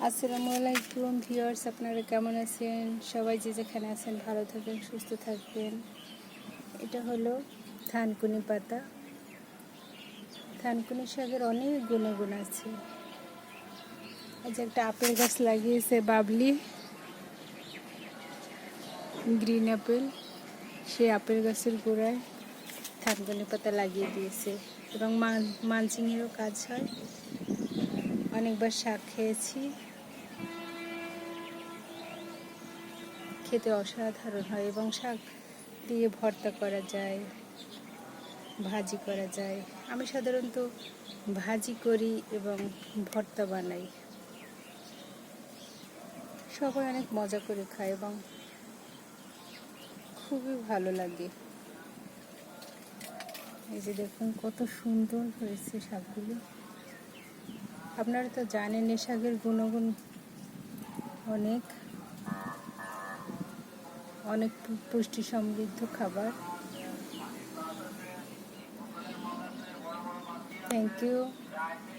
আসসালামু আলাইকুম ভিউয়ার্স, আপনারা কেমন আছেন? সবাই যে যেখানে আছেন ভালো থাকবেন, সুস্থ থাকবেন। এটা হলো থানকুনি পাতা। থানকুনি শাকের অনেক গুণাগুণ আছে। এই যে একটা আপেল গাছ লাগিয়েছে বাবলি, গ্রিন আপেল। সেই আপেল গাছের গোড়ায় থানকুনি পাতা লাগিয়ে দিয়েছে এবং মালচিংয়েরও কাজ হয়। অনেকবার শাক খেয়েছি, খেতে অসাধারণ হয় এবং শাক দিয়ে ভর্তা করা যায়, ভাজি করা যায়। আমি সাধারণত ভাজি করি এবং ভর্তা বানাই। সবাই অনেক মজা করে খায় এবং খুবই ভালো লাগে। এই যে দেখুন কত সুন্দর হয়েছে শাকগুলো। আপনারা তো জানেন এই শাকের গুণগুণ অনেক অনেক পুষ্টি সমৃদ্ধ খাবার। Thank you.